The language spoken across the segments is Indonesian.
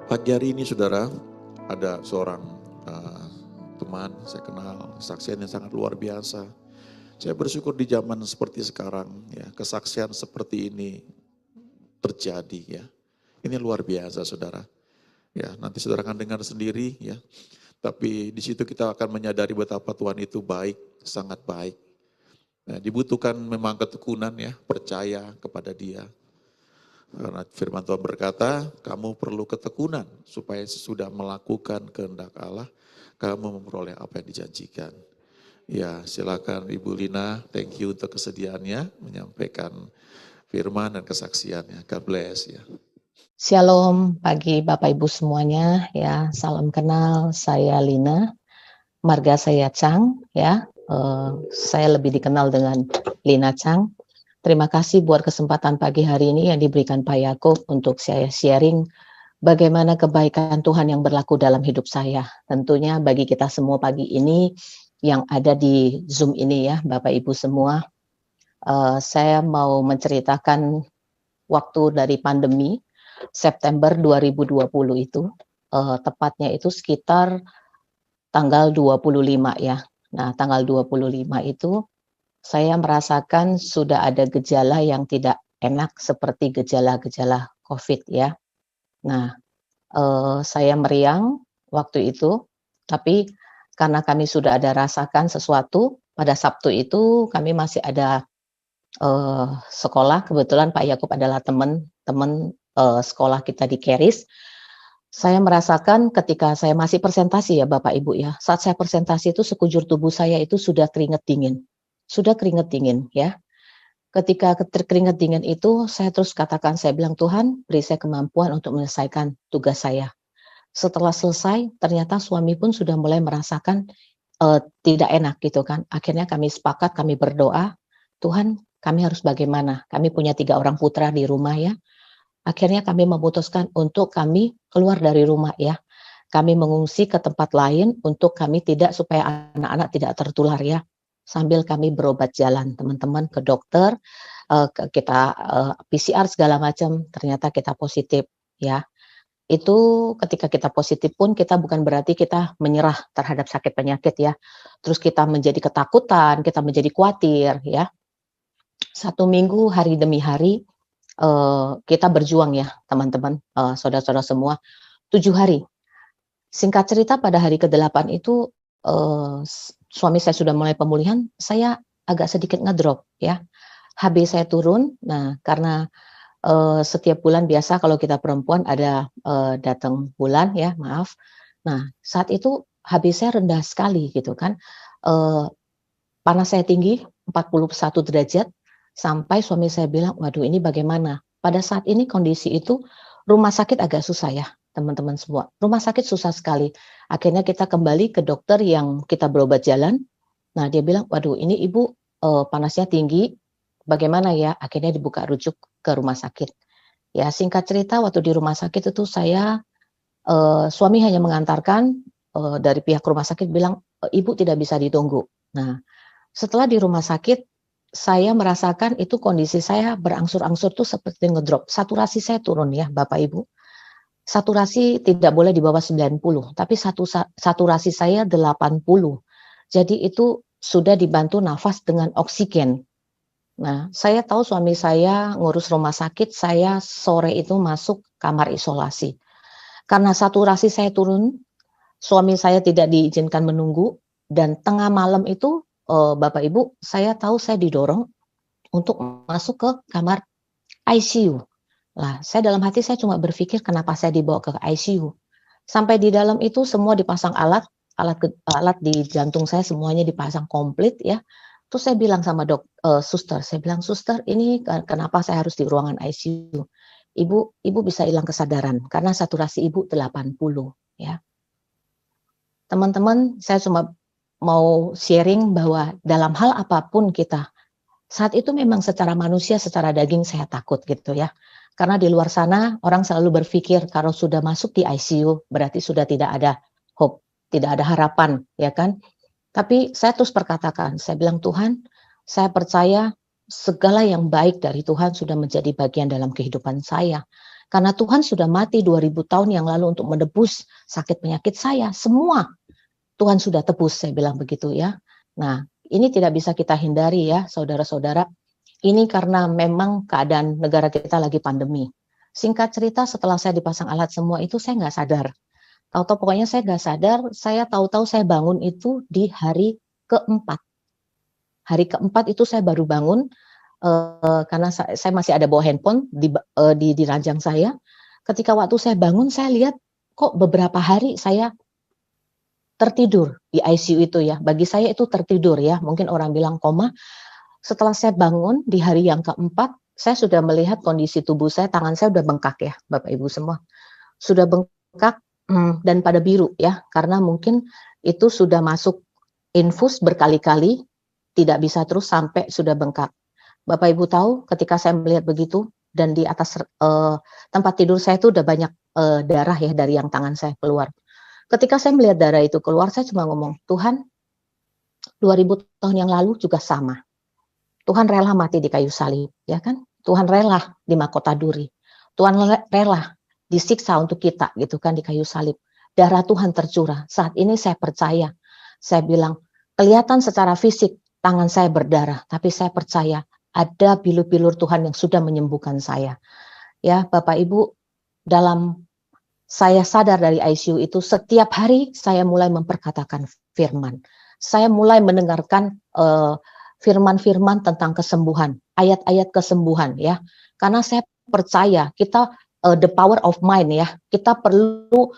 Pagi hari ini saudara, ada seorang teman saya kenal, kesaksian yang sangat luar biasa. Saya bersyukur di zaman seperti sekarang, ya kesaksian seperti ini terjadi ya. Ini luar biasa saudara. Ya nanti saudara akan dengar sendiri ya. Tapi di situ kita akan menyadari betapa Tuhan itu baik, sangat baik. Nah, dibutuhkan memang ketekunan ya, percaya kepada Dia. Karena firman Tuhan berkata, kamu perlu ketekunan supaya sesudah melakukan kehendak Allah, kamu memperoleh apa yang dijanjikan. Ya, silakan Ibu Lina, thank you untuk kesediaannya menyampaikan firman dan kesaksiannya. God bless ya. Shalom pagi Bapak Ibu semuanya ya, salam kenal, saya Lina, marga saya Chang ya, saya lebih dikenal dengan Lina Chang. Terima kasih buat kesempatan pagi hari ini yang diberikan Pak Yakub untuk saya sharing bagaimana kebaikan Tuhan yang berlaku dalam hidup saya. Tentunya bagi kita semua pagi ini yang ada di Zoom ini ya, Bapak Ibu semua, saya mau menceritakan waktu dari pandemi September 2020 itu, tepatnya itu sekitar tanggal 25 ya. Nah, tanggal 25 itu saya merasakan sudah ada gejala yang tidak enak seperti gejala-gejala COVID ya. Nah, saya meriang waktu itu, tapi karena kami sudah ada rasakan sesuatu, pada Sabtu itu kami masih ada sekolah, kebetulan Pak Yakub adalah teman sekolah kita di Keris. Saya merasakan ketika saya masih presentasi ya Bapak Ibu ya, saat saya presentasi itu sekujur tubuh saya itu sudah keringat dingin ya. Ketika keringat dingin itu saya terus katakan, saya bilang, Tuhan beri saya kemampuan untuk menyelesaikan tugas saya. Setelah selesai ternyata suami pun sudah mulai merasakan tidak enak gitu kan. Akhirnya kami sepakat, kami berdoa, Tuhan kami harus bagaimana? Kami punya 3 orang putra di rumah ya. Akhirnya kami memutuskan untuk kami keluar dari rumah ya. Kami mengungsi ke tempat lain untuk kami tidak, supaya anak-anak tidak tertular ya. Sambil kami berobat jalan, teman-teman, ke dokter, kita PCR segala macam, ternyata kita positif ya. Itu ketika kita positif pun kita bukan berarti kita menyerah terhadap sakit penyakit ya. Terus kita menjadi ketakutan, kita menjadi khawatir ya. 1 minggu hari demi hari kita berjuang ya teman-teman, saudara-saudara semua, 7 hari. Singkat cerita pada hari ke-8 itu suami saya sudah mulai pemulihan, saya agak sedikit ngedrop ya. HB saya turun, nah karena setiap bulan biasa kalau kita perempuan ada datang bulan ya, maaf. Nah saat itu HB saya rendah sekali gitu kan, panas saya tinggi 41 derajat, sampai suami saya bilang, waduh ini bagaimana? Pada saat ini kondisi itu rumah sakit agak susah ya teman-teman semua. Rumah sakit susah sekali. Akhirnya kita kembali ke dokter yang kita berobat jalan. Nah dia bilang, waduh ini ibu panasnya tinggi, bagaimana ya? Akhirnya dibuka rujuk ke rumah sakit. Ya singkat cerita waktu di rumah sakit itu saya, suami hanya mengantarkan, dari pihak rumah sakit bilang, ibu tidak bisa ditunggu. Nah setelah di rumah sakit, saya merasakan itu kondisi saya berangsur-angsur tuh seperti ngedrop. Saturasi saya turun ya Bapak Ibu. Saturasi tidak boleh di bawah 90, tapi saturasi saya 80. Jadi itu sudah dibantu nafas dengan oksigen. Nah, saya tahu suami saya ngurus rumah sakit, saya sore itu masuk kamar isolasi. Karena saturasi saya turun, suami saya tidak diizinkan menunggu, dan tengah malam itu Bapak Ibu, saya tahu saya didorong untuk masuk ke kamar ICU. Lah, saya dalam hati saya cuma berpikir kenapa saya dibawa ke ICU. Sampai di dalam itu semua dipasang alat di jantung saya semuanya dipasang komplit ya. Terus saya bilang sama suster, saya bilang, suster ini kenapa saya harus di ruangan ICU? Ibu bisa hilang kesadaran karena saturasi ibu 80 ya. Teman-teman, saya cuma mau sharing bahwa dalam hal apapun kita, saat itu memang secara manusia, secara daging saya takut gitu ya. Karena di luar sana orang selalu berpikir kalau sudah masuk di ICU berarti sudah tidak ada hope, tidak ada harapan ya kan. Tapi saya terus perkatakan, saya bilang, Tuhan saya percaya segala yang baik dari Tuhan sudah menjadi bagian dalam kehidupan saya. Karena Tuhan sudah mati 2000 tahun yang lalu untuk menebus sakit penyakit saya. Semua Tuhan sudah tebus, saya bilang begitu ya. Nah, ini tidak bisa kita hindari ya, saudara-saudara. Ini karena memang keadaan negara kita lagi pandemi. Singkat cerita, setelah saya dipasang alat semua itu, saya nggak sadar. Tahu-tahu pokoknya saya nggak sadar, saya tahu-tahu saya bangun itu di hari keempat. Hari keempat itu saya baru bangun, karena saya masih ada bawa handphone di ranjang saya. Ketika waktu saya bangun, saya lihat kok beberapa hari saya tertidur di ICU itu ya. Bagi saya itu tertidur ya, mungkin orang bilang koma. Setelah saya bangun di hari yang keempat, saya sudah melihat kondisi tubuh saya, tangan saya sudah bengkak ya, Bapak Ibu semua. Sudah bengkak dan pada biru ya, karena mungkin itu sudah masuk infus berkali-kali, tidak bisa terus sampai sudah bengkak. Bapak Ibu tahu ketika saya melihat begitu, dan di atas tempat tidur saya itu udah banyak darah ya dari yang tangan saya keluar. Ketika saya melihat darah itu keluar, saya cuma ngomong, Tuhan, 2000 tahun yang lalu juga sama. Tuhan rela mati di kayu salib, ya kan? Tuhan rela di mahkota duri. Tuhan rela disiksa untuk kita, gitu kan, di kayu salib. Darah Tuhan tercurah. Saat ini saya percaya. Saya bilang, kelihatan secara fisik tangan saya berdarah, tapi saya percaya ada bilur-bilur Tuhan yang sudah menyembuhkan saya. Ya, Bapak Ibu, dalam saya sadar dari ICU itu, setiap hari saya mulai memperkatakan firman. Saya mulai mendengarkan firman-firman tentang kesembuhan, ayat-ayat kesembuhan ya. Karena saya percaya kita the power of mind ya. Kita perlu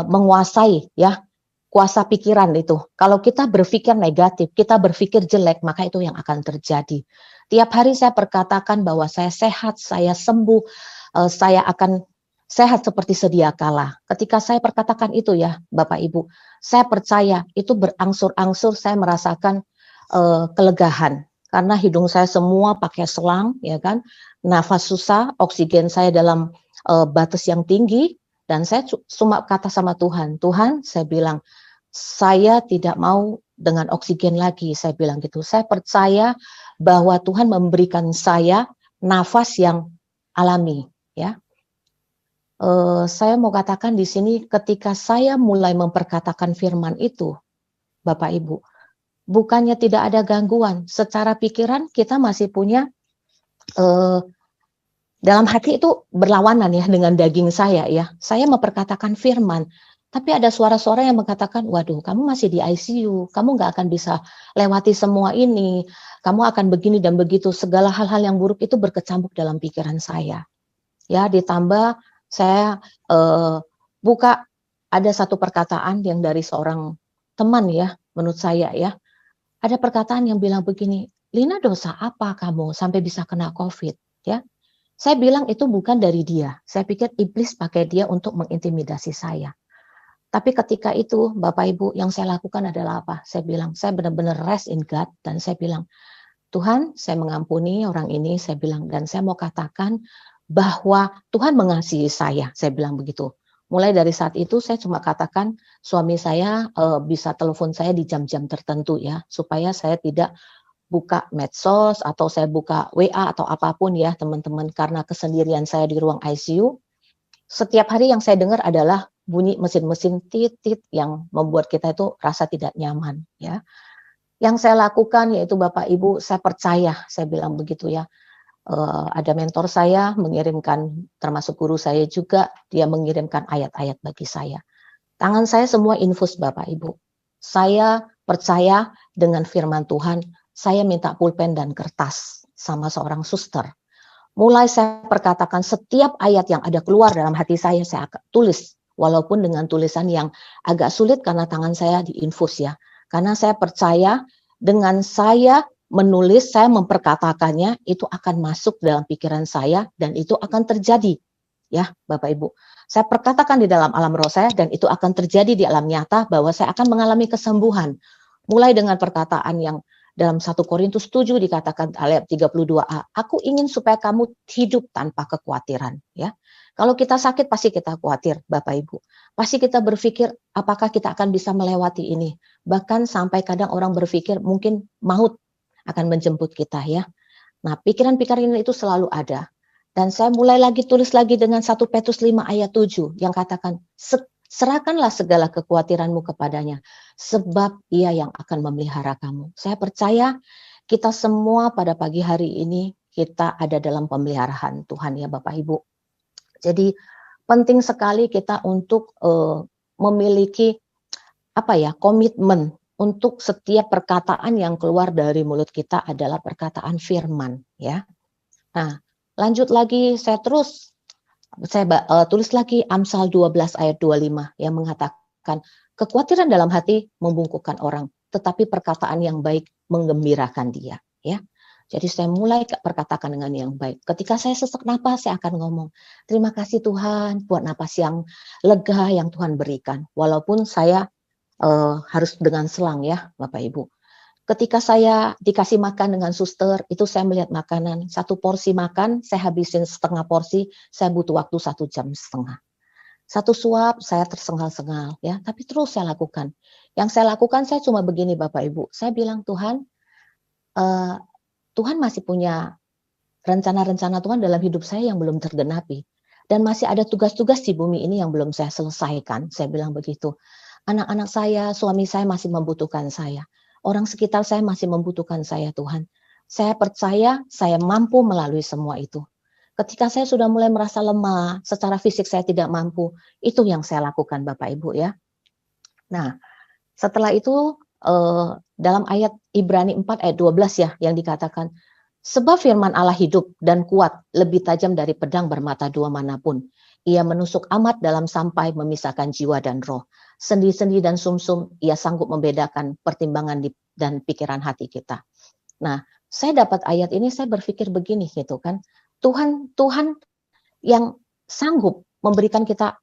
menguasai ya kuasa pikiran itu. Kalau kita berpikir negatif, kita berpikir jelek, maka itu yang akan terjadi. Tiap hari saya perkatakan bahwa saya sehat, saya sembuh, saya akan sehat seperti sedia kala. Ketika saya perkatakan itu ya, Bapak Ibu, saya percaya itu berangsur-angsur saya merasakan kelegahan. Karena hidung saya semua pakai selang, ya kan, nafas susah, oksigen saya dalam batas yang tinggi, dan saya cuma kata sama Tuhan, Tuhan, saya bilang, saya tidak mau dengan oksigen lagi, saya bilang gitu. Saya percaya bahwa Tuhan memberikan saya nafas yang alami, ya. Saya mau katakan di sini, ketika saya mulai memperkatakan firman itu, Bapak Ibu, bukannya tidak ada gangguan, secara pikiran kita masih punya dalam hati itu berlawanan ya dengan daging saya ya. Saya memperkatakan firman, tapi ada suara-suara yang mengatakan, waduh, kamu masih di ICU, kamu nggak akan bisa lewati semua ini, kamu akan begini dan begitu. Segala hal-hal yang buruk itu berkecamuk dalam pikiran saya. Ya, ditambah saya buka ada satu perkataan yang dari seorang teman ya, menurut saya ya. Ada perkataan yang bilang begini, Lina, dosa apa kamu sampai bisa kena COVID? Ya, saya bilang itu bukan dari dia. Saya pikir iblis pakai dia untuk mengintimidasi saya. Tapi ketika itu, Bapak Ibu, yang saya lakukan adalah apa? Saya bilang, saya benar-benar rest in God, dan saya bilang, Tuhan, saya mengampuni orang ini, saya bilang, dan saya mau katakan bahwa Tuhan mengasihi saya bilang begitu. Mulai dari saat itu saya cuma katakan suami saya bisa telepon saya di jam-jam tertentu ya, supaya saya tidak buka medsos atau saya buka WA atau apapun ya teman-teman, karena kesendirian saya di ruang ICU. Setiap hari yang saya dengar adalah bunyi mesin-mesin tit-tit yang membuat kita itu rasa tidak nyaman ya. Yang saya lakukan yaitu Bapak Ibu, saya percaya, saya bilang begitu ya. Ada mentor saya mengirimkan, termasuk guru saya juga, dia mengirimkan ayat-ayat bagi saya. Tangan saya semua infus Bapak Ibu. Saya percaya dengan firman Tuhan, saya minta pulpen dan kertas sama seorang suster. Mulai saya perkatakan setiap ayat yang ada keluar dalam hati saya akan tulis. Walaupun dengan tulisan yang agak sulit karena tangan saya diinfus ya. Karena saya percaya dengan saya menulis, saya memperkatakannya, itu akan masuk dalam pikiran saya dan itu akan terjadi. Ya, Bapak Ibu. Saya perkatakan di dalam alam roh saya dan itu akan terjadi di alam nyata bahwa saya akan mengalami kesembuhan. Mulai dengan perkataan yang dalam 1 Korintus 7 dikatakan ayat 32a, aku ingin supaya kamu hidup tanpa kekhawatiran. Ya, kalau kita sakit pasti kita khawatir, Bapak Ibu. Pasti kita berpikir apakah kita akan bisa melewati ini. Bahkan sampai kadang orang berpikir mungkin maut akan menjemput kita ya. Nah, pikiran-pikiran itu selalu ada. Dan saya mulai lagi tulis lagi dengan 1 Petrus 5 ayat 7 yang katakan, serahkanlah segala kekhawatiranmu kepadanya, sebab ia yang akan memelihara kamu. Saya percaya kita semua pada pagi hari ini, kita ada dalam pemeliharaan Tuhan ya Bapak Ibu. Jadi penting sekali kita untuk memiliki komitmen untuk setiap perkataan yang keluar dari mulut kita adalah perkataan firman ya. Nah, lanjut lagi saya tulis lagi Amsal 12 ayat 25 yang mengatakan kekhawatiran dalam hati membungkukkan orang, tetapi perkataan yang baik menggembirakan dia ya. Jadi saya mulai perkatakan dengan yang baik. Ketika saya sesak napas, saya akan ngomong, terima kasih Tuhan buat napas yang lega yang Tuhan berikan. Walaupun saya harus dengan selang ya Bapak Ibu. Ketika saya dikasih makan dengan suster, itu saya melihat makanan, 1 porsi makan, saya habisin setengah porsi, saya butuh waktu 1,5 jam. 1 suap, saya tersengal-sengal, ya. Tapi terus saya lakukan. Yang saya lakukan, saya cuma begini Bapak Ibu. Saya bilang, Tuhan masih punya rencana-rencana Tuhan dalam hidup saya yang belum tergenapi. Dan masih ada tugas-tugas di bumi ini yang belum saya selesaikan. Saya bilang begitu. Anak-anak saya, suami saya masih membutuhkan saya. Orang sekitar saya masih membutuhkan saya Tuhan. Saya percaya saya mampu melalui semua itu. Ketika saya sudah mulai merasa lemah, secara fisik saya tidak mampu, itu yang saya lakukan Bapak Ibu ya. Nah, setelah itu dalam ayat Ibrani 4 ayat 12 ya yang dikatakan, sebab firman Allah hidup dan kuat, lebih tajam dari pedang bermata 2 manapun. Ia menusuk amat dalam sampai memisahkan jiwa dan roh. Sendi-sendi dan sumsum, ia sanggup membedakan pertimbangan dan pikiran hati kita. Nah, saya dapat ayat ini, saya berpikir begini gitu kan. Tuhan yang sanggup memberikan kita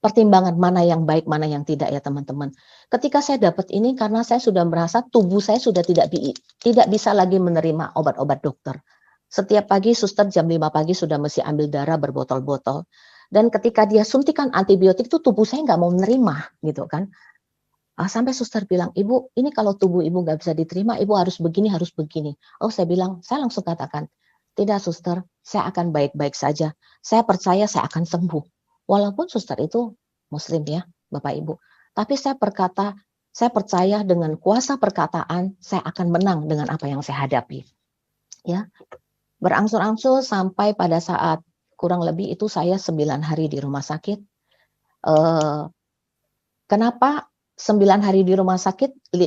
pertimbangan mana yang baik, mana yang tidak ya teman-teman. Ketika saya dapat ini karena saya sudah merasa tubuh saya sudah tidak bisa lagi menerima obat-obat dokter. Setiap pagi suster jam 5 pagi sudah mesti ambil darah berbotol-botol. Dan ketika dia suntikan antibiotik itu tubuh saya nggak mau menerima gitu kan. Sampai suster bilang, ibu ini kalau tubuh ibu nggak bisa diterima, ibu harus begini, harus begini. Oh saya bilang, saya langsung katakan, tidak suster, saya akan baik-baik saja. Saya percaya saya akan sembuh. Walaupun suster itu muslim ya Bapak Ibu. Tapi saya percaya dengan kuasa perkataan, saya akan menang dengan apa yang saya hadapi. Ya, berangsur-angsur sampai pada saat kurang lebih itu saya 9 hari di rumah sakit. Kenapa 9 hari di rumah sakit?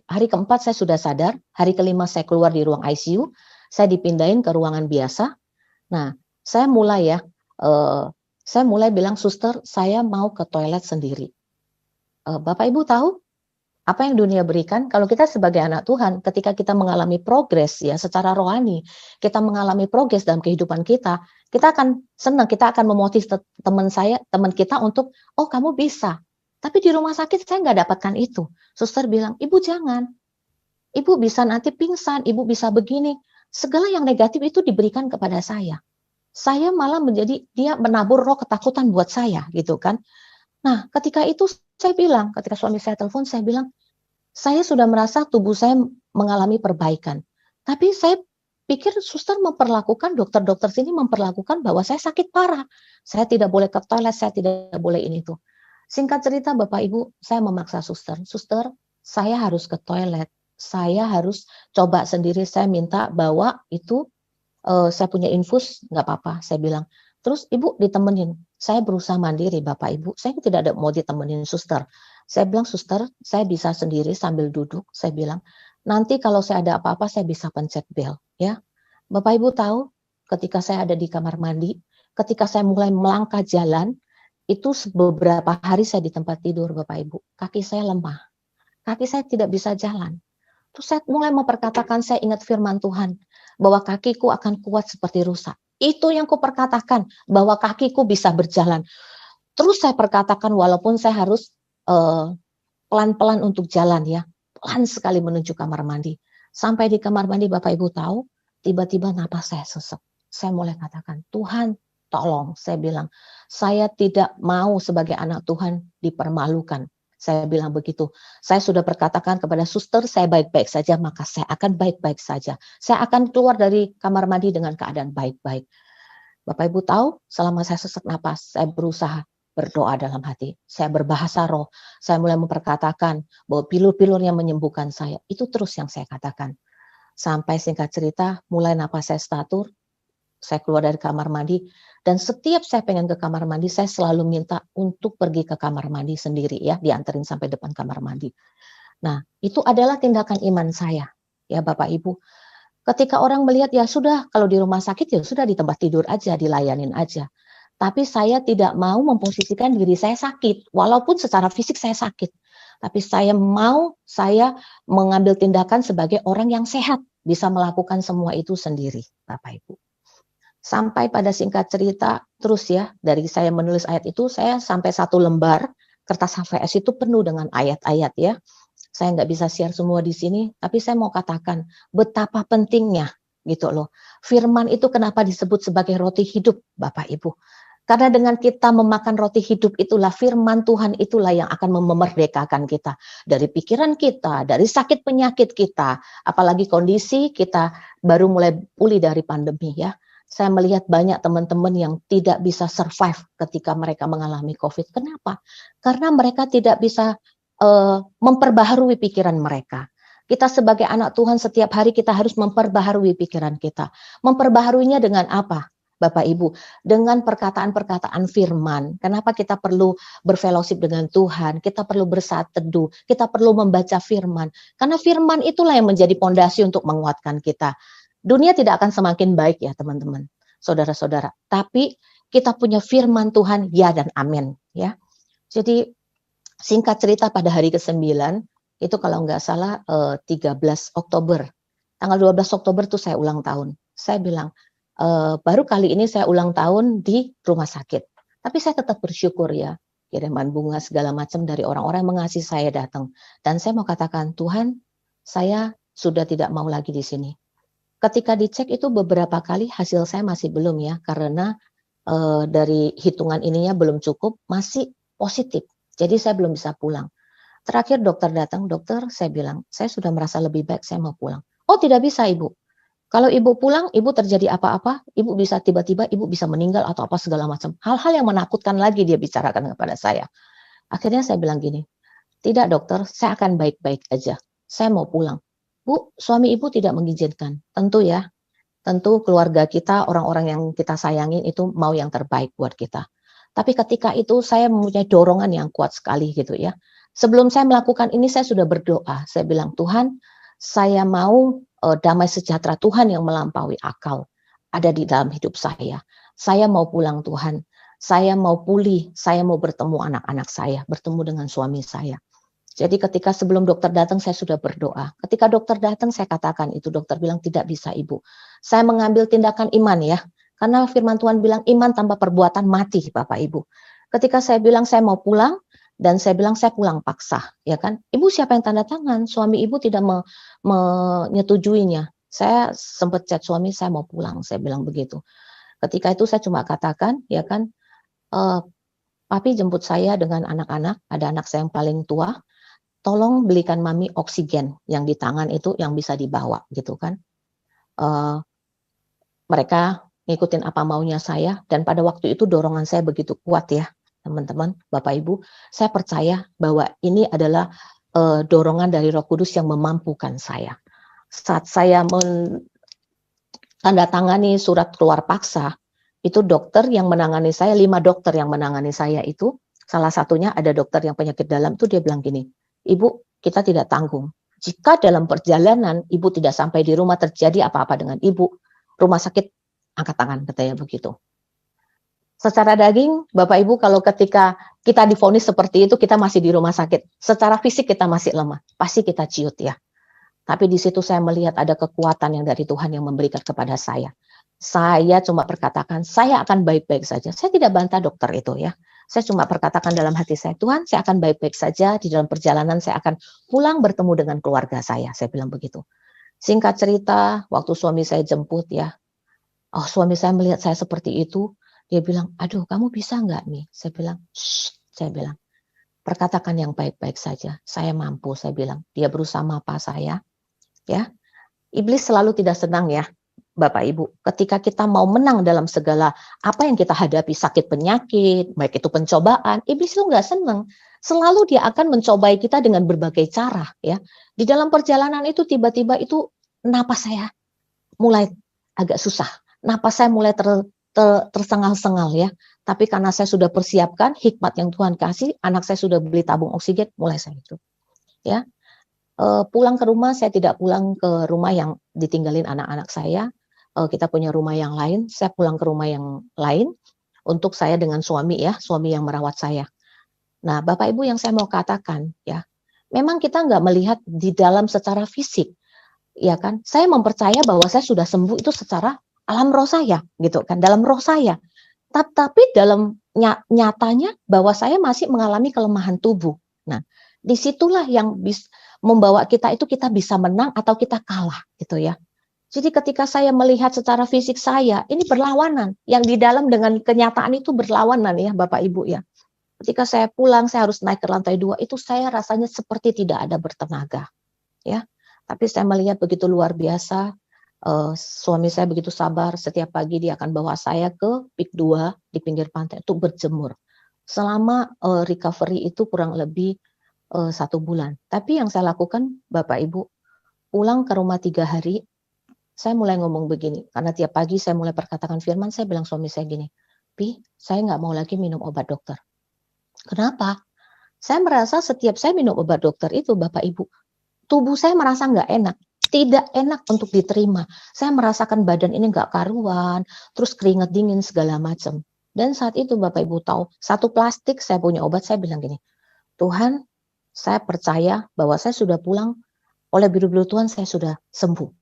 Hari keempat saya sudah sadar, hari kelima saya keluar di ruang ICU, saya dipindahin ke ruangan biasa. Nah, saya mulai bilang, suster, saya mau ke toilet sendiri. Bapak Ibu tahu apa yang dunia berikan? Kalau kita sebagai anak Tuhan, ketika kita mengalami progres ya secara rohani, kita mengalami progres dalam kehidupan kita akan senang, kita akan memotivasi teman kita untuk, oh kamu bisa. Tapi di rumah sakit saya nggak dapatkan itu. Suster bilang, ibu jangan. Ibu bisa nanti pingsan, ibu bisa begini. Segala yang negatif itu diberikan kepada saya. Saya malah dia menabur roh ketakutan buat saya gitu kan. Nah ketika itu saya bilang, ketika suami saya telepon, saya bilang, saya sudah merasa tubuh saya mengalami perbaikan. Tapi saya pikir suster dokter-dokter sini memperlakukan bahwa saya sakit parah. Saya tidak boleh ke toilet, saya tidak boleh ini tuh. Singkat cerita Bapak Ibu, saya memaksa suster, saya harus ke toilet. Saya harus coba sendiri, saya minta bawa itu, saya punya infus, nggak apa-apa, saya bilang. Terus ibu ditemenin, saya berusaha mandiri Bapak Ibu, saya tidak mau ditemenin suster. Saya bilang, suster, saya bisa sendiri sambil duduk, saya bilang, nanti kalau saya ada apa-apa saya bisa pencet bel. Ya, Bapak Ibu tahu, ketika saya ada di kamar mandi, ketika saya mulai melangkah jalan, itu beberapa hari saya di tempat tidur Bapak Ibu, kaki saya lemah, kaki saya tidak bisa jalan. Terus saya mulai memperkatakan, saya ingat firman Tuhan, bahwa kakiku akan kuat seperti rusa. Itu yang kuperkatakan, bahwa kakiku bisa berjalan. Terus saya perkatakan, walaupun saya harus pelan-pelan untuk jalan ya, pelan sekali menuju kamar mandi. Sampai di kamar mandi Bapak Ibu tahu, tiba-tiba napas saya sesek. Saya mulai katakan, Tuhan tolong, saya bilang, saya tidak mau sebagai anak Tuhan dipermalukan. Saya bilang begitu. Saya sudah berkatakan kepada suster, saya baik-baik saja, maka saya akan baik-baik saja. Saya akan keluar dari kamar mandi dengan keadaan baik-baik. Bapak Ibu tahu, selama saya sesak napas, saya berusaha berdoa dalam hati. Saya berbahasa roh. Saya mulai memperkatakan bahwa pilur-pilur yang menyembuhkan saya. Itu terus yang saya katakan. Sampai singkat cerita, mulai napas saya statur, saya keluar dari kamar mandi, dan setiap saya pengen ke kamar mandi, saya selalu minta untuk pergi ke kamar mandi sendiri ya, dianterin sampai depan kamar mandi. Nah, itu adalah tindakan iman saya, ya Bapak Ibu. Ketika orang melihat, ya sudah, kalau di rumah sakit ya sudah di tempat tidur aja, dilayanin aja. Tapi saya tidak mau memposisikan diri saya sakit, walaupun secara fisik saya sakit. Tapi saya mengambil tindakan sebagai orang yang sehat, bisa melakukan semua itu sendiri, Bapak Ibu. Sampai pada singkat cerita, terus ya, dari saya menulis ayat itu, saya sampai 1 lembar kertas HVS itu penuh dengan ayat-ayat ya. Saya nggak bisa share semua di sini, tapi saya mau katakan betapa pentingnya gitu loh. Firman itu kenapa disebut sebagai roti hidup, Bapak Ibu? Karena dengan kita memakan roti hidup itulah firman Tuhan itulah yang akan memerdekakan kita dari pikiran kita, dari sakit penyakit kita, apalagi kondisi kita baru mulai pulih dari pandemi ya. Saya melihat banyak teman-teman yang tidak bisa survive ketika mereka mengalami COVID. Kenapa? Karena mereka tidak bisa memperbaharui pikiran mereka. Kita sebagai anak Tuhan setiap hari kita harus memperbaharui pikiran kita. Memperbaharuinya dengan apa? Bapak Ibu, dengan perkataan-perkataan firman. Kenapa kita perlu berfellowship dengan Tuhan? Kita perlu bersaat teduh, kita perlu membaca firman. Karena firman itulah yang menjadi pondasi untuk menguatkan kita. Dunia tidak akan semakin baik ya teman-teman, saudara-saudara. Tapi kita punya firman Tuhan, ya dan amin. Ya. Jadi singkat cerita pada hari ke-9, itu kalau nggak salah 13 Oktober. Tanggal 12 Oktober itu saya ulang tahun. Saya bilang, baru kali ini saya ulang tahun di rumah sakit. Tapi saya tetap bersyukur ya, kiriman bunga segala macam dari orang-orang yang mengasihi saya datang. Dan saya mau katakan, Tuhan, saya sudah tidak mau lagi di sini. Ketika dicek itu beberapa kali hasil saya masih belum ya, karena dari hitungan ininya belum cukup, masih positif. Jadi saya belum bisa pulang. Terakhir dokter datang, dokter saya bilang, saya sudah merasa lebih baik, saya mau pulang. Oh tidak bisa Ibu. Kalau Ibu pulang, Ibu terjadi apa-apa, Ibu bisa tiba-tiba Ibu bisa meninggal atau apa segala macam. Hal-hal yang menakutkan lagi dia bicarakan kepada saya. Akhirnya saya bilang gini, tidak dokter, saya akan baik-baik aja. Saya mau pulang. Bu, suami Ibu tidak mengizinkan. Tentu ya, tentu keluarga kita, orang-orang yang kita sayangin itu mau yang terbaik buat kita. Tapi ketika itu saya mempunyai dorongan yang kuat sekali gitu ya. Sebelum saya melakukan ini saya sudah berdoa. Saya bilang, Tuhan, saya mau damai sejahtera Tuhan yang melampaui akal ada di dalam hidup saya. Saya mau pulang Tuhan. Saya mau pulih, saya mau bertemu anak-anak saya, bertemu dengan suami saya. Jadi ketika sebelum dokter datang saya sudah berdoa. Ketika dokter datang saya katakan itu, dokter bilang tidak bisa Ibu. Saya mengambil tindakan iman ya. Karena firman Tuhan bilang iman tanpa perbuatan mati Bapak Ibu. Ketika saya bilang saya mau pulang dan saya bilang saya pulang paksa, ya kan? Ibu siapa yang tanda tangan? Suami Ibu tidak menyetujuinya. Saya sempat chat suami saya mau pulang, saya bilang begitu. Ketika itu saya cuma katakan, ya kan, Papi jemput saya dengan anak-anak, ada anak saya yang paling tua. Tolong belikan mami oksigen yang di tangan itu yang bisa dibawa gitu kan. Mereka ngikutin apa maunya saya dan pada waktu itu dorongan saya begitu kuat ya teman-teman, Bapak Ibu. Saya percaya bahwa ini adalah dorongan dari Roh Kudus yang memampukan saya. Saat saya menandatangani surat keluar paksa, itu dokter yang menangani saya, 5 dokter yang menangani saya itu, salah satunya ada dokter yang penyakit dalam itu dia bilang gini, Ibu, kita tidak tanggung. Jika dalam perjalanan Ibu tidak sampai di rumah terjadi apa-apa dengan Ibu, rumah sakit angkat tangan, katanya begitu. Secara daging, Bapak Ibu, kalau ketika kita divonis seperti itu, kita masih di rumah sakit. Secara fisik kita masih lemah, pasti kita ciut ya. Tapi di situ saya melihat ada kekuatan yang dari Tuhan yang memberikan kepada saya. Saya cuma perkatakan, saya akan baik-baik saja. Saya tidak bantah dokter itu ya. Saya cuma perkatakan dalam hati saya, Tuhan saya akan baik-baik saja, di dalam perjalanan saya akan pulang bertemu dengan keluarga saya bilang begitu. Singkat cerita, waktu suami saya jemput ya, suami saya melihat saya seperti itu, dia bilang, aduh kamu bisa nggak nih? Saya bilang, shh, saya bilang, perkatakan yang baik-baik saja, saya mampu, saya bilang. Dia berusaha mapa saya, ya. Iblis selalu tidak senang ya, Bapak Ibu, ketika kita mau menang dalam segala apa yang kita hadapi, sakit penyakit, baik itu pencobaan, iblis itu nggak senang. Selalu dia akan mencobai kita dengan berbagai cara, ya. Di dalam perjalanan itu tiba-tiba itu napas saya mulai agak susah, napas saya mulai tersengal-sengal, ya. Tapi karena saya sudah persiapkan hikmat yang Tuhan kasih, anak saya sudah beli tabung oksigen, mulai saya hidup, ya. Pulang ke rumah, saya tidak pulang ke rumah yang ditinggalin anak-anak saya. Kita punya rumah yang lain, saya pulang ke rumah yang lain untuk saya dengan suami, ya, suami yang merawat saya. Nah, Bapak Ibu, yang saya mau katakan, ya, memang kita nggak melihat di dalam secara fisik, ya kan? Saya mempercaya bahwa saya sudah sembuh itu secara alam roh saya, gitu kan, dalam roh saya. Tapi dalam nyatanya bahwa saya masih mengalami kelemahan tubuh. Nah, disitulah yang membawa kita itu kita bisa menang atau kita kalah, gitu ya. Jadi ketika saya melihat secara fisik saya, ini berlawanan. Yang di dalam dengan kenyataan itu berlawanan, ya Bapak Ibu, ya. Ketika saya pulang, saya harus naik ke lantai 2, itu saya rasanya seperti tidak ada bertenaga, ya. Tapi saya melihat begitu luar biasa, suami saya begitu sabar, setiap pagi dia akan bawa saya ke PIK 2 di pinggir pantai untuk berjemur. Selama recovery itu kurang lebih 1 bulan. Tapi yang saya lakukan, Bapak Ibu, pulang ke rumah 3 hari, saya mulai ngomong begini, karena tiap pagi saya mulai perkatakan firman, saya bilang suami saya gini, "Pi, saya nggak mau lagi minum obat dokter." Kenapa? Saya merasa setiap saya minum obat dokter itu, Bapak Ibu, tubuh saya merasa nggak enak, tidak enak untuk diterima. Saya merasakan badan ini nggak karuan, terus keringat dingin segala macam. Dan saat itu Bapak Ibu tahu, 1 plastik saya punya obat, saya bilang gini, "Tuhan, saya percaya bahwa saya sudah pulang, oleh biru-biru Tuhan saya sudah sembuh.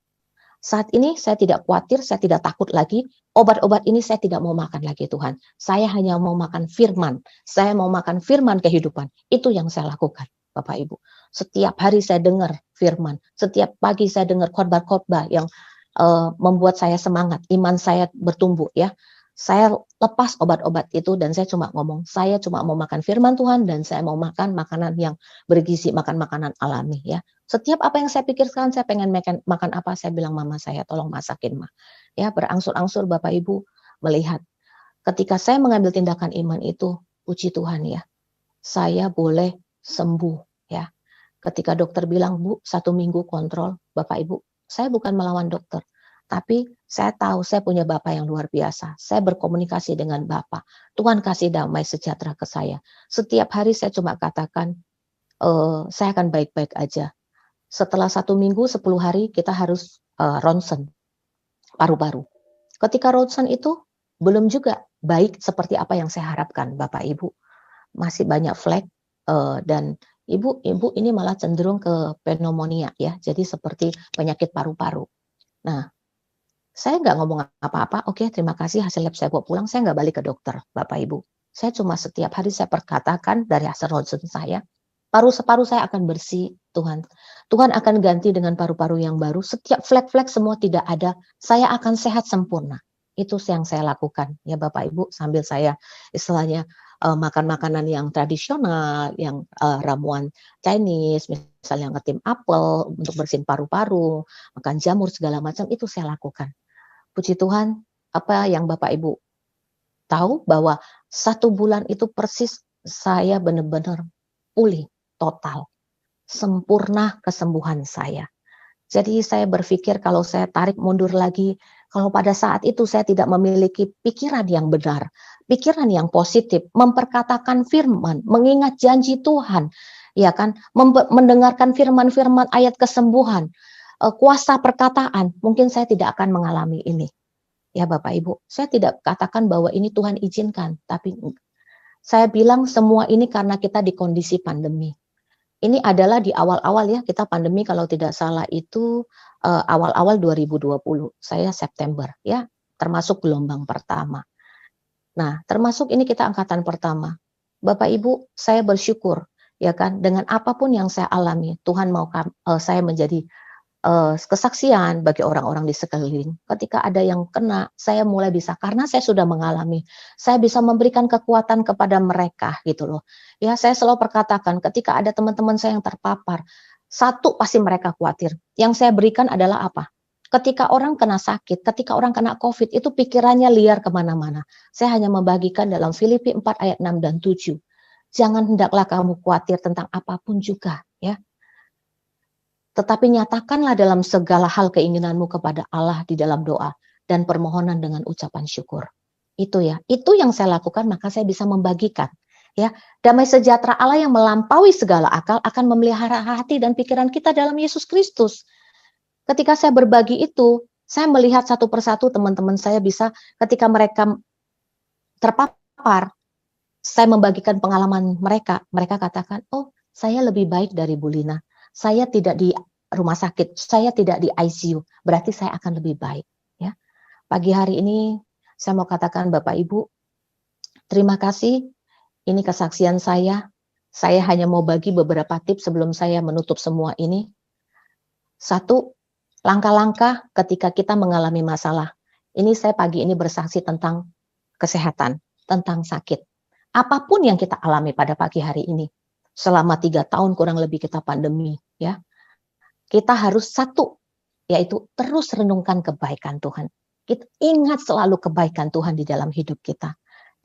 Saat ini saya tidak khawatir, saya tidak takut lagi, obat-obat ini saya tidak mau makan lagi Tuhan. Saya hanya mau makan firman, saya mau makan firman kehidupan." Itu yang saya lakukan, Bapak Ibu. Setiap hari saya dengar firman, setiap pagi saya dengar khotbah-khotbah yang membuat saya semangat, iman saya bertumbuh, ya. Saya lepas obat-obat itu dan saya cuma ngomong, saya cuma mau makan firman Tuhan dan saya mau makan makanan yang bergizi, makan makanan alami, ya. Setiap apa yang saya pikirkan, saya pengen makan apa, saya bilang mama saya, tolong masakin mah. Ya, berangsur-angsur Bapak Ibu melihat. Ketika saya mengambil tindakan iman itu, puji Tuhan, ya, saya boleh sembuh, ya. Ketika dokter bilang, "Bu, 1 minggu kontrol," Bapak Ibu, saya bukan melawan dokter. Tapi saya tahu saya punya Bapak yang luar biasa. Saya berkomunikasi dengan Bapak. Tuhan kasih damai sejahtera ke saya. Setiap hari saya cuma katakan, saya akan baik-baik aja. Setelah 1 minggu, 10 hari kita harus ronsen paru-paru. Ketika ronsen itu belum juga baik seperti apa yang saya harapkan, Bapak Ibu. Masih banyak flek dan ibu ini malah cenderung ke pneumonia, ya. Jadi seperti penyakit paru-paru. Nah, saya nggak ngomong apa-apa, "Oke, terima kasih, hasil lab saya bawa pulang," saya nggak balik ke dokter, Bapak Ibu. Saya cuma setiap hari saya perkatakan dari hasil ronsen saya, paru-paru saya akan bersih, Tuhan. Tuhan akan ganti dengan paru-paru yang baru, setiap flek-flek semua tidak ada, saya akan sehat sempurna. Itu yang saya lakukan, ya Bapak Ibu, sambil saya istilahnya makan makanan yang tradisional, yang ramuan Chinese, misalnya ngetim apel untuk bersihin paru-paru, makan jamur segala macam, itu saya lakukan. Puji Tuhan, apa yang Bapak Ibu tahu bahwa 1 bulan itu persis saya benar-benar pulih total, sempurna kesembuhan saya. Jadi saya berpikir kalau saya tarik mundur lagi, kalau pada saat itu saya tidak memiliki pikiran yang benar, pikiran yang positif, memperkatakan firman, mengingat janji Tuhan, ya kan, mendengarkan firman-firman ayat kesembuhan, kuasa perkataan, mungkin saya tidak akan mengalami ini. Ya Bapak Ibu, saya tidak katakan bahwa ini Tuhan izinkan, tapi saya bilang semua ini karena kita di kondisi pandemi. Ini adalah di awal-awal, ya, kita pandemi kalau tidak salah itu awal-awal 2020, saya September, ya, termasuk gelombang pertama. Nah, termasuk ini kita angkatan pertama. Bapak Ibu, saya bersyukur, ya kan, dengan apapun yang saya alami, Tuhan mau saya menjadi kesaksian bagi orang-orang di sekeliling. Ketika ada yang kena, saya mulai bisa, karena saya sudah mengalami, saya bisa memberikan kekuatan kepada mereka, gitu loh. Ya, saya selalu perkatakan, ketika ada teman-teman saya yang terpapar, 1 pasti mereka khawatir. Yang saya berikan adalah apa? Ketika orang kena sakit, ketika orang kena COVID, itu pikirannya liar kemana-mana. Saya hanya membagikan dalam Filipi 4 ayat 6 dan 7. Jangan hendaklah kamu khawatir tentang apapun juga, ya. Tetapi nyatakanlah dalam segala hal keinginanmu kepada Allah di dalam doa dan permohonan dengan ucapan syukur. Itu ya, itu yang saya lakukan, maka saya bisa membagikan. Ya, damai sejahtera Allah yang melampaui segala akal akan memelihara hati dan pikiran kita dalam Yesus Kristus. Ketika saya berbagi itu, saya melihat satu persatu teman-teman saya bisa ketika mereka terpapar, saya membagikan pengalaman mereka. Mereka katakan, oh saya lebih baik dari Bu Lina. Saya tidak di rumah sakit, saya tidak di ICU, berarti saya akan lebih baik. Ya, pagi hari ini saya mau katakan Bapak Ibu, terima kasih. Ini kesaksian saya. Saya hanya mau bagi beberapa tips sebelum saya menutup semua ini. Satu, langkah-langkah ketika kita mengalami masalah. Ini saya pagi ini bersaksi tentang kesehatan, tentang sakit. Apapun yang kita alami pada pagi hari ini, selama 3 tahun kurang lebih kita pandemi, ya, kita harus satu, yaitu terus renungkan kebaikan Tuhan. Kita ingat selalu kebaikan Tuhan di dalam hidup kita.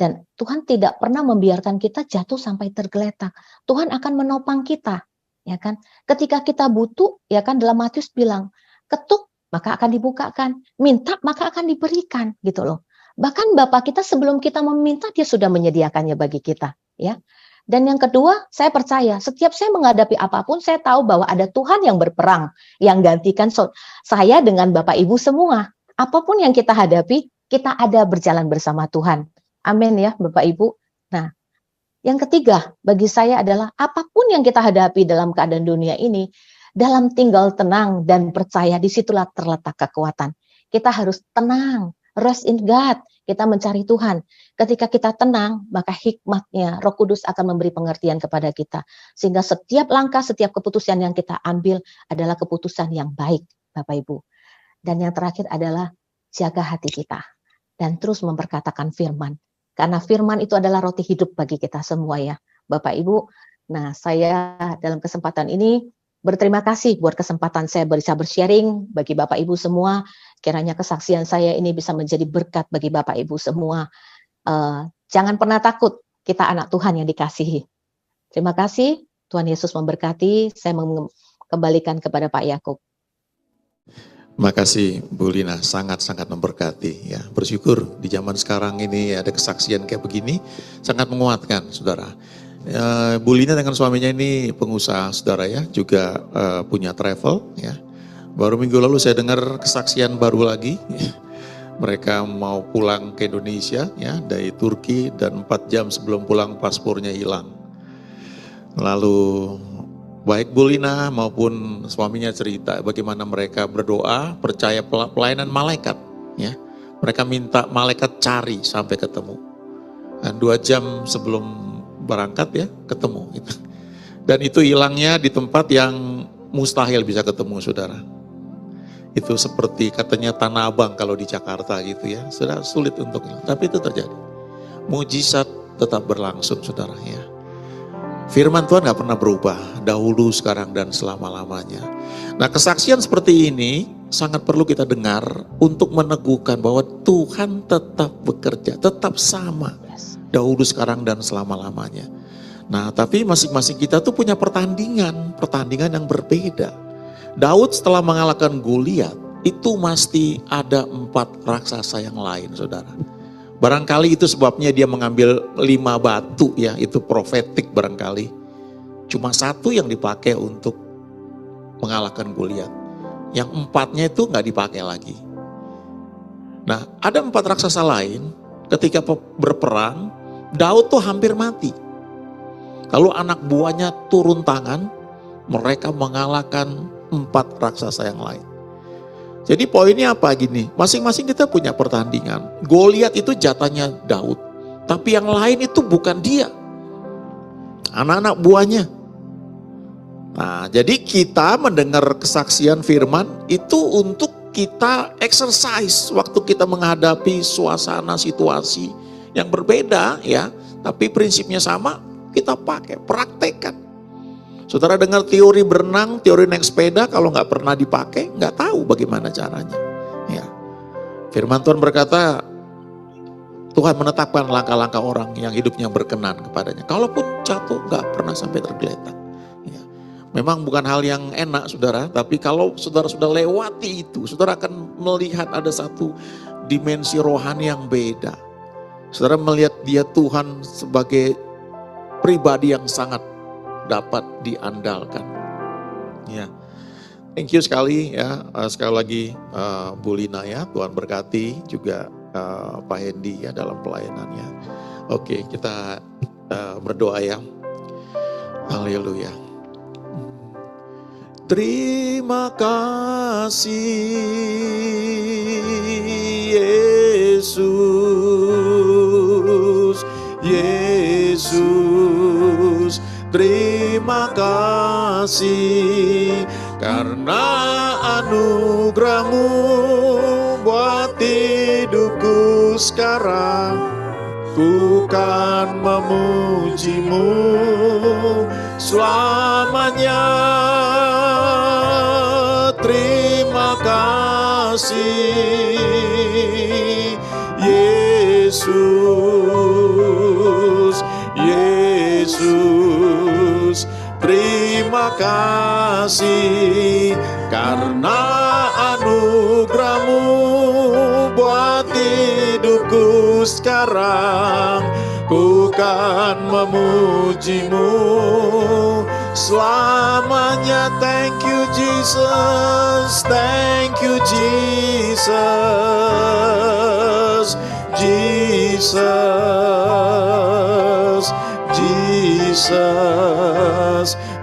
Dan Tuhan tidak pernah membiarkan kita jatuh sampai tergeletak. Tuhan akan menopang kita, ya kan? Ketika kita butuh, ya kan, dalam Matius bilang, ketuk maka akan dibukakan, minta maka akan diberikan, gitu loh. Bahkan Bapa kita sebelum kita meminta, dia sudah menyediakannya bagi kita, ya. Dan yang kedua, saya percaya setiap saya menghadapi apapun, saya tahu bahwa ada Tuhan yang berperang, yang gantikan saya dengan Bapak Ibu semua. Apapun yang kita hadapi, kita ada berjalan bersama Tuhan. Amin ya Bapak Ibu. Nah, yang ketiga bagi saya adalah apapun yang kita hadapi dalam keadaan dunia ini, dalam tinggal tenang dan percaya, disitulah terletak kekuatan. Kita harus tenang, rest in God, kita mencari Tuhan. Ketika kita tenang, maka hikmatnya Roh Kudus akan memberi pengertian kepada kita. Sehingga setiap langkah, setiap keputusan yang kita ambil adalah keputusan yang baik, Bapak Ibu. Dan yang terakhir adalah jaga hati kita dan terus memperkatakan firman. Karena firman itu adalah roti hidup bagi kita semua ya, Bapak Ibu. Nah, saya dalam kesempatan ini berterima kasih buat kesempatan saya bisa bersharing bagi Bapak Ibu semua. Kiranya kesaksian saya ini bisa menjadi berkat bagi Bapak Ibu semua. Jangan pernah takut, kita anak Tuhan yang dikasihi. Terima kasih, Tuhan Yesus memberkati. Saya mengembalikan kepada Pak Yakub. Makasih Bu Lina, sangat-sangat memberkati ya. Bersyukur di zaman sekarang ini ada kesaksian kayak begini, sangat menguatkan saudara. Bu Lina dengan suaminya ini pengusaha saudara ya, juga punya travel ya. Baru minggu lalu saya dengar kesaksian baru lagi, mereka mau pulang ke Indonesia ya dari Turki dan 4 jam sebelum pulang paspornya hilang. Lalu baik Bu Lina maupun suaminya cerita bagaimana mereka berdoa, percaya pelayanan malaikat. Ya. Mereka minta malaikat cari sampai ketemu. Dan 2 jam sebelum berangkat ya ketemu. Gitu. Dan itu hilangnya di tempat yang mustahil bisa ketemu saudara. Itu seperti katanya Tanah Abang kalau di Jakarta gitu ya. Sudah sulit untuk hilang, tapi itu terjadi. Mujizat tetap berlangsung saudara ya. Firman Tuhan gak pernah berubah, dahulu, sekarang, dan selama-lamanya. Nah kesaksian seperti ini sangat perlu kita dengar untuk meneguhkan bahwa Tuhan tetap bekerja, tetap sama. Dahulu, sekarang, dan selama-lamanya. Nah tapi masing-masing kita tuh punya pertandingan yang berbeda. Daud setelah mengalahkan Goliat, itu mesti ada 4 raksasa yang lain saudara. Barangkali itu sebabnya dia mengambil 5 batu ya, itu profetik barangkali. Cuma 1 yang dipakai untuk mengalahkan Goliat. Yang 4-nya itu nggak dipakai lagi. Nah ada 4 raksasa lain ketika berperang, Daud tuh hampir mati. Lalu anak buahnya turun tangan, mereka mengalahkan 4 raksasa yang lain. Jadi poinnya apa gini, masing-masing kita punya pertandingan. Goliat itu jatahnya Daud, tapi yang lain itu bukan dia. Anak-anak buahnya. Nah, jadi kita mendengar kesaksian firman itu untuk kita exercise waktu kita menghadapi suasana situasi yang berbeda ya, tapi prinsipnya sama, kita pakai, praktekkan. Saudara dengar teori berenang, teori naik sepeda, kalau nggak pernah dipakai, nggak tahu bagaimana caranya. Ya. Firman Tuhan berkata, Tuhan menetapkan langkah-langkah orang yang hidupnya berkenan kepadanya. Kalaupun jatuh, nggak pernah sampai tergeletak. Ya. Memang bukan hal yang enak, saudara, tapi kalau saudara sudah lewati itu, saudara akan melihat ada satu dimensi rohani yang beda. Saudara melihat dia Tuhan sebagai pribadi yang sangat dapat diandalkan. Ya, thank you sekali ya, sekali lagi Bu Lina ya, Tuhan berkati juga Pak Hendy ya dalam pelayanannya. Oke, kita berdoa ya. Haleluya. Terima kasih Yesus, Yesus. Terima kasih karena anugerah-Mu buat hidupku sekarang. Ku kan memuji-Mu selamanya. Terima kasih Yesus, Yesus. Terima kasih karena anugerah-Mu buat hidupku sekarang. Ku kan memuji-Mu selamanya. Thank you Jesus, thank you Jesus, Jesus, Jesus.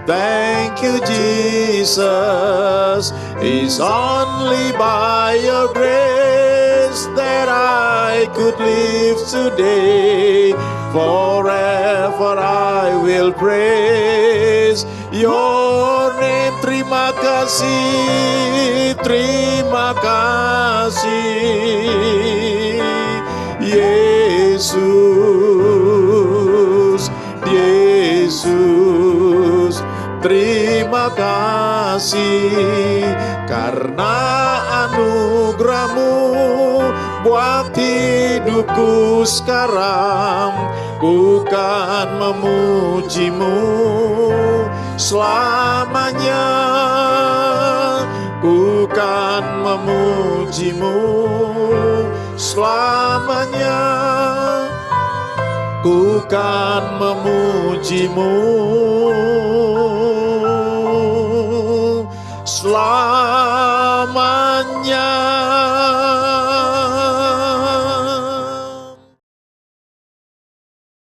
Thank you Jesus. It's only by your grace that I could live today. Forever I will praise your name. Terima kasih, terima kasih Yesus, Yesus. Terima kasih karena anugerah-Mu buat hidupku sekarang. Ku kan memuji-Mu selamanya. Ku kan memuji-Mu selamanya. Ku kan memuji-Mu